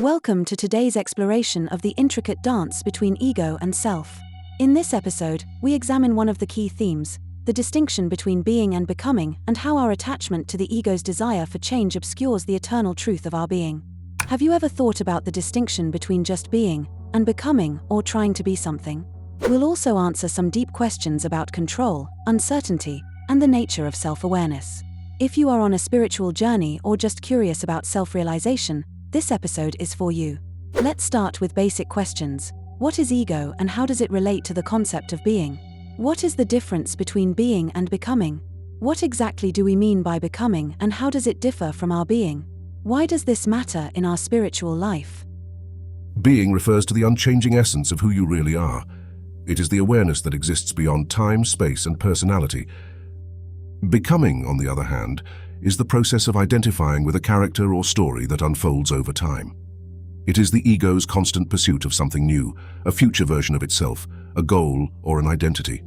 Welcome to today's exploration of the intricate dance between ego and self. In this episode, we examine one of the key themes, the distinction between being and becoming, and how our attachment to the ego's desire for change obscures the eternal truth of our being. Have you ever thought about the distinction between just being and becoming, or trying to be something? We'll also answer some deep questions about control, uncertainty, and the nature of self-awareness. If you are on a spiritual journey or just curious about self-realization, this episode is for you. Let's start with basic questions. What is ego and how does it relate to the concept of being? What is the difference between being and becoming? What exactly do we mean by becoming and how does it differ from our being? Why does this matter in our spiritual life? Being refers to the unchanging essence of who you really are. It is the awareness that exists beyond time, space, and personality. Becoming, on the other hand, is the process of identifying with a character or story that unfolds over time. It is the ego's constant pursuit of something new, a future version of itself, a goal or an identity.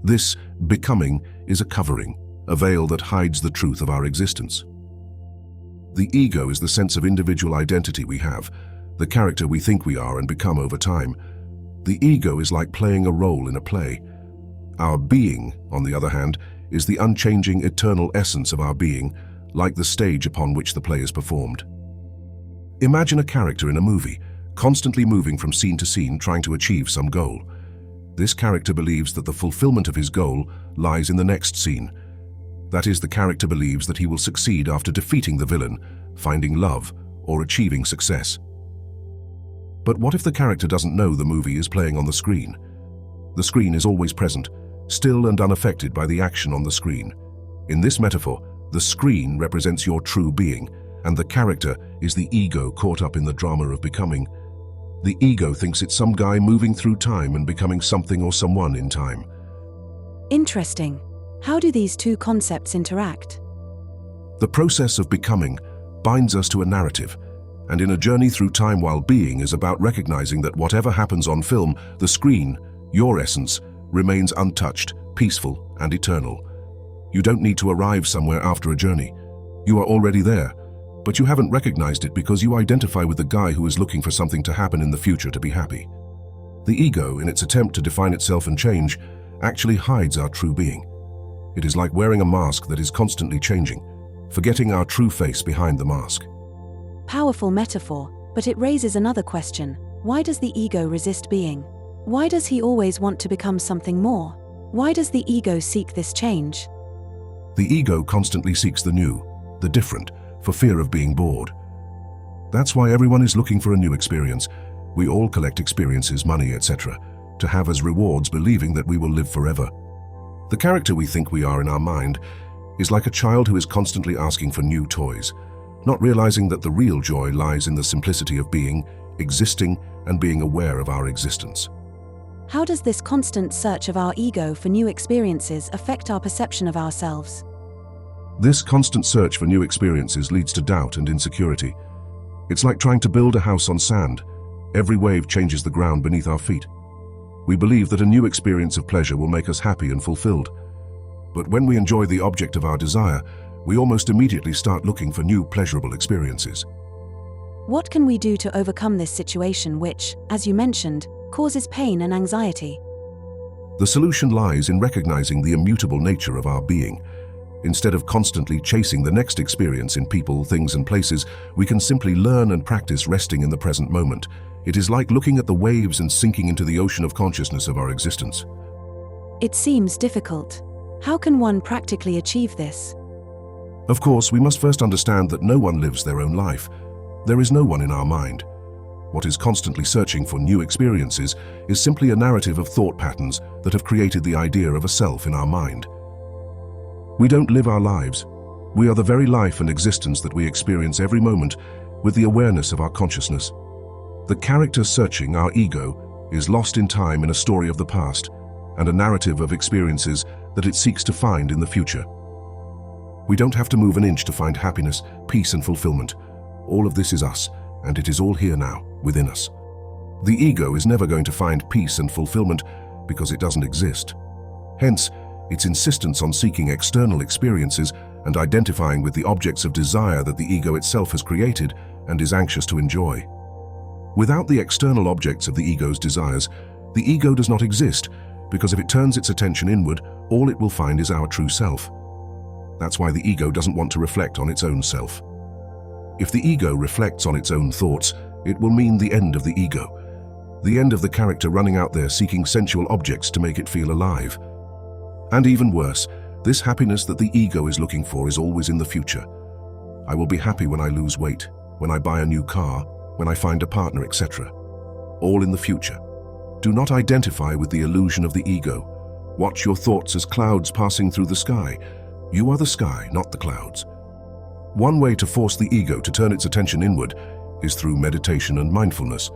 This becoming is a covering, a veil that hides the truth of our existence. The ego is the sense of individual identity we have, the character we think we are and become over time. The ego is like playing a role in a play. Our being, on the other hand, is the unchanging eternal essence of our being, like the stage upon which the play is performed. Imagine a character in a movie, constantly moving from scene to scene trying to achieve some goal. This character believes that the fulfillment of his goal lies in the next scene. That is, the character believes that he will succeed after defeating the villain, finding love, or achieving success. But what if the character doesn't know the movie is playing on the screen? The screen is always present, still and unaffected by the action on the screen. In this metaphor, the screen represents your true being, and the character is the ego caught up in the drama of becoming. The ego thinks it's some guy moving through time and becoming something or someone in time. Interesting. How do these two concepts interact? The process of becoming binds us to a narrative, and in a journey through time while being is about recognizing that whatever happens on film, the screen, your essence, remains untouched, peaceful, and eternal. You don't need to arrive somewhere after a journey. You are already there, but you haven't recognized it because you identify with the guy who is looking for something to happen in the future to be happy. The ego, in its attempt to define itself and change, actually hides our true being. It is like wearing a mask that is constantly changing, forgetting our true face behind the mask. Powerful metaphor, but it raises another question. Why does the ego resist being? Why does he always want to become something more? Why does the ego seek this change? The ego constantly seeks the new, the different, for fear of being bored. That's why everyone is looking for a new experience. We all collect experiences, money, etc., to have as rewards, believing that we will live forever. The character we think we are in our mind is like a child who is constantly asking for new toys, not realizing that the real joy lies in the simplicity of being, existing, and being aware of our existence. How does this constant search of our ego for new experiences affect our perception of ourselves? This constant search for new experiences leads to doubt and insecurity. It's like trying to build a house on sand. Every wave changes the ground beneath our feet. We believe that a new experience of pleasure will make us happy and fulfilled. But when we enjoy the object of our desire, we almost immediately start looking for new pleasurable experiences. What can we do to overcome this situation which, as you mentioned, causes pain and anxiety? The solution lies in recognizing the immutable nature of our being. Instead of constantly chasing the next experience in people, things, and places, we can simply learn and practice resting in the present moment. It is like looking at the waves and sinking into the ocean of consciousness of our existence. It seems difficult. How can one practically achieve this? Of course, we must first understand that no one lives their own life. There is no one in our mind. What is constantly searching for new experiences is simply a narrative of thought patterns that have created the idea of a self in our mind. We don't live our lives. We are the very life and existence that we experience every moment with the awareness of our consciousness. The character searching, our ego, is lost in time in a story of the past and a narrative of experiences that it seeks to find in the future. We don't have to move an inch to find happiness, peace, and fulfillment. All of this is us, and it is all here now, within us. The ego is never going to find peace and fulfillment because it doesn't exist. Hence, its insistence on seeking external experiences and identifying with the objects of desire that the ego itself has created and is anxious to enjoy. Without the external objects of the ego's desires, the ego does not exist, because if it turns its attention inward, all it will find is our true self. That's why the ego doesn't want to reflect on its own self. If the ego reflects on its own thoughts, it will mean the end of the ego, the end of the character running out there seeking sensual objects to make it feel alive. And even worse, this happiness that the ego is looking for is always in the future. I will be happy when I lose weight, when I buy a new car, when I find a partner, etc. All in the future. Do not identify with the illusion of the ego. Watch your thoughts as clouds passing through the sky. You are the sky, not the clouds. One way to force the ego to turn its attention inward is through meditation and mindfulness.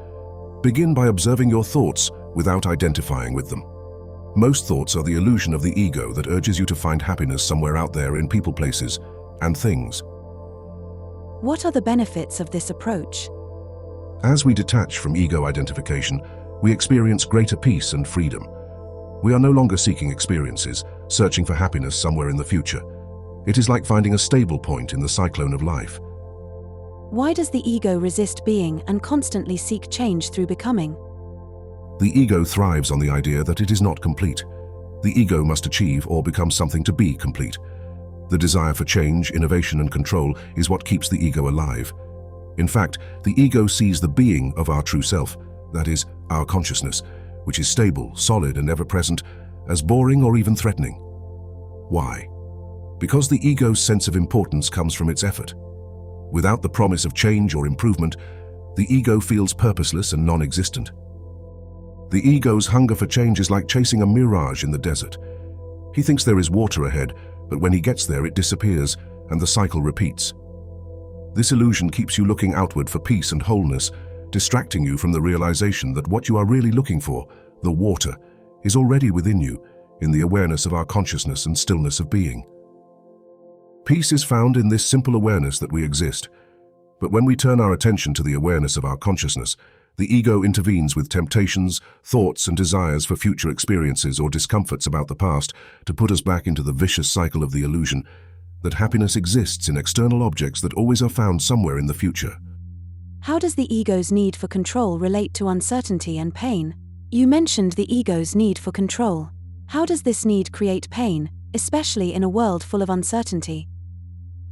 Begin by observing your thoughts without identifying with them. Most thoughts are the illusion of the ego that urges you to find happiness somewhere out there in people, places, and things. What are the benefits of this approach? As we detach from ego identification, we experience greater peace and freedom. We are no longer seeking experiences, searching for happiness somewhere in the future. It is like finding a stable point in the cyclone of life. Why does the ego resist being and constantly seek change through becoming? The ego thrives on the idea that it is not complete. The ego must achieve or become something to be complete. The desire for change, innovation, and control is what keeps the ego alive. In fact, the ego sees the being of our true self, that is, our consciousness, which is stable, solid, and ever-present, as boring or even threatening. Why? Because the ego's sense of importance comes from its effort. Without the promise of change or improvement, the ego feels purposeless and non-existent. The ego's hunger for change is like chasing a mirage in the desert. He thinks there is water ahead, but when he gets there, it disappears, and the cycle repeats. This illusion keeps you looking outward for peace and wholeness, distracting you from the realization that what you are really looking for, the water, is already within you, in the awareness of our consciousness and stillness of being. Peace is found in this simple awareness that we exist. But when we turn our attention to the awareness of our consciousness, the ego intervenes with temptations, thoughts, and desires for future experiences or discomforts about the past to put us back into the vicious cycle of the illusion that happiness exists in external objects that always are found somewhere in the future. How does the ego's need for control relate to uncertainty and pain? You mentioned the ego's need for control. How does this need create pain, especially in a world full of uncertainty?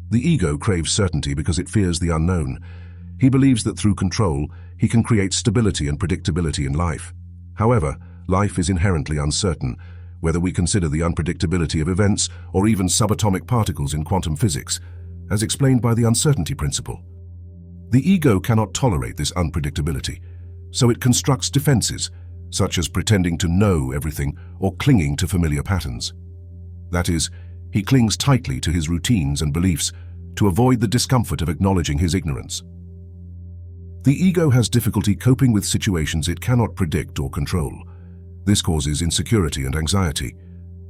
The ego craves certainty because it fears the unknown. He believes that through control, he can create stability and predictability in life. However, life is inherently uncertain, whether we consider the unpredictability of events or even subatomic particles in quantum physics, as explained by the uncertainty principle. The ego cannot tolerate this unpredictability, so it constructs defenses, such as pretending to know everything or clinging to familiar patterns. That is, he clings tightly to his routines and beliefs to avoid the discomfort of acknowledging his ignorance. The ego has difficulty coping with situations it cannot predict or control. This causes insecurity and anxiety.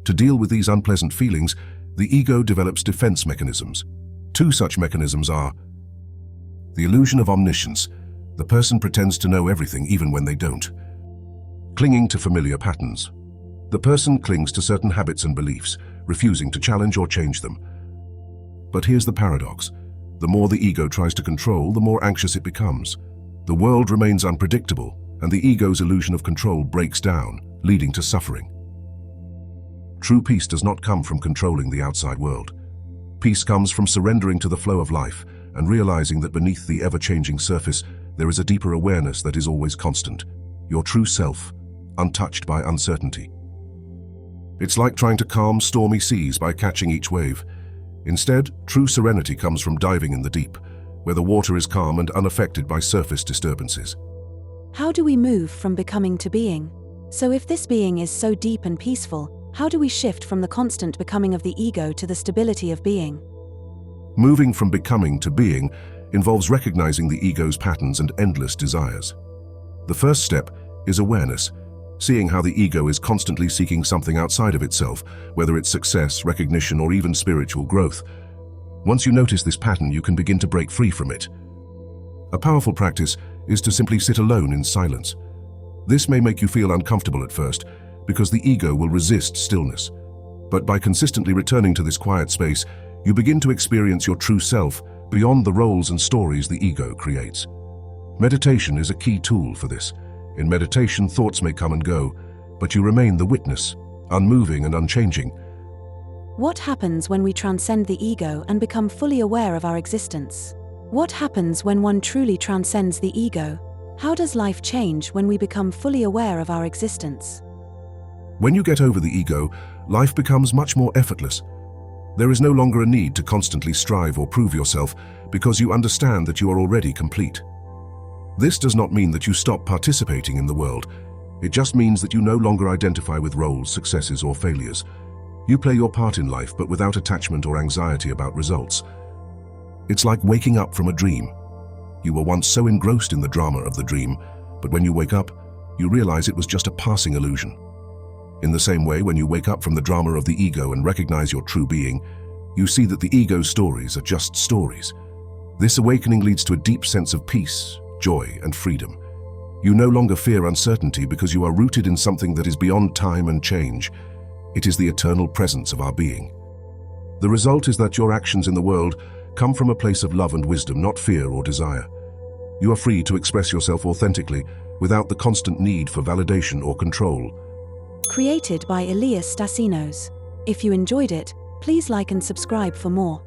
To deal with these unpleasant feelings, the ego develops defense mechanisms. Two such mechanisms are the illusion of omniscience. The person pretends to know everything even when they don't. Clinging to familiar patterns. The person clings to certain habits and beliefs, refusing to challenge or change them. But here's the paradox. The more the ego tries to control, the more anxious it becomes. The world remains unpredictable, and the ego's illusion of control breaks down, leading to suffering. True peace does not come from controlling the outside world. Peace comes from surrendering to the flow of life and realizing that beneath the ever-changing surface, there is a deeper awareness that is always constant, your true self, untouched by uncertainty. It's like trying to calm stormy seas by catching each wave. Instead, true serenity comes from diving in the deep, where the water is calm and unaffected by surface disturbances. How do we move from becoming to being? So if this being is so deep and peaceful, how do we shift from the constant becoming of the ego to the stability of being? Moving from becoming to being involves recognizing the ego's patterns and endless desires. The first step is awareness, seeing how the ego is constantly seeking something outside of itself, whether it's success, recognition, or even spiritual growth. Once you notice this pattern, you can begin to break free from it. A powerful practice is to simply sit alone in silence. This may make you feel uncomfortable at first, because the ego will resist stillness. But by consistently returning to this quiet space, you begin to experience your true self beyond the roles and stories the ego creates. Meditation is a key tool for this. In meditation, thoughts may come and go, but you remain the witness, unmoving and unchanging. What happens when we transcend the ego and become fully aware of our existence? What happens when one truly transcends the ego? How does life change when we become fully aware of our existence? When you get over the ego, life becomes much more effortless. There is no longer a need to constantly strive or prove yourself because you understand that you are already complete. This does not mean that you stop participating in the world. It just means that you no longer identify with roles, successes, or failures. You play your part in life, but without attachment or anxiety about results. It's like waking up from a dream. You were once so engrossed in the drama of the dream, but when you wake up, you realize it was just a passing illusion. In the same way, when you wake up from the drama of the ego and recognize your true being, you see that the ego's stories are just stories. This awakening leads to a deep sense of peace, joy, and freedom. You no longer fear uncertainty because you are rooted in something that is beyond time and change. It is the eternal presence of our being. The result is that your actions in the world come from a place of love and wisdom, not fear or desire. You are free to express yourself authentically without the constant need for validation or control. Created by Elias Stasinos. If you enjoyed it, please like and subscribe for more.